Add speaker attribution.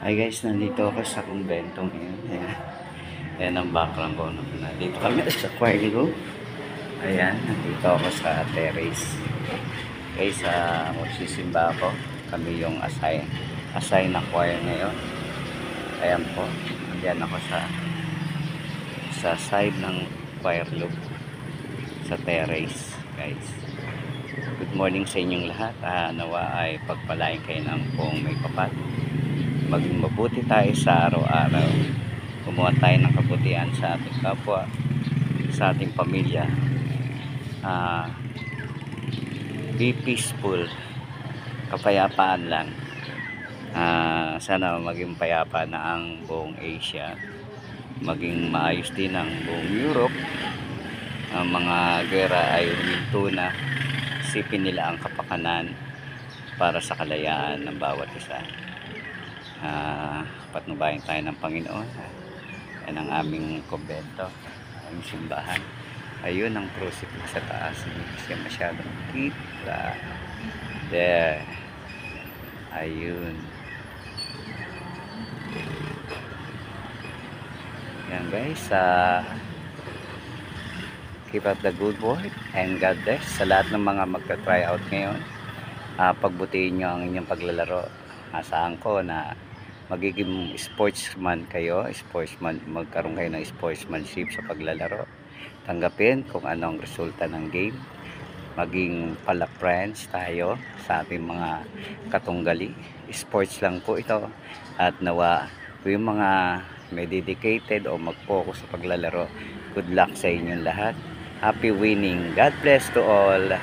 Speaker 1: Hi guys, nandito ako sa kumbento ngayon. Ayan. Ayan ang background ko. Nandito kami sa choir room. Ayan, nandito ako sa terrace. Guys, magsisimba ako. Kami yung assign na choir ngayon. Ayan po. Ayan ako sa side ng choir room. Sa terrace, guys. Good morning sa inyong lahat. Nawa ay pagpalain kayo ng buong may kapal. Maging mabuti tayo sa araw-araw. Gumawa tayo ng kabutihan sa ating kapwa, sa ating pamilya. Be peaceful. Kapayapaan lang. Sana maging payapa na ang buong Asia. Maging maayos din ang buong Europe. Ang mga gera ay huminto na. Isipin nila ang kapakanan para sa kalayaan ng bawat isa. Patnubayan tayo ng Panginoon. Yan ang aming kumbento, aming simbahan. Ayun ang crucifix sa taas, hindi siya masyadong kita. There, ayun. Yan guys, keep up the good work and God bless sa lahat ng mga magta-try out ngayon. Pagbutihin nyo ang inyong paglalaro. Asahan ko na magiging sportsman kayo, magkaroon kayo ng sportsmanship sa paglalaro. Tanggapin kung ano ang resulta ng game. Maging pala friends tayo sa ating mga katunggali. Sports lang po ito. At nawa yung mga may dedicated o mag-focus sa paglalaro, good luck sa inyong lahat. Happy winning. God bless to all.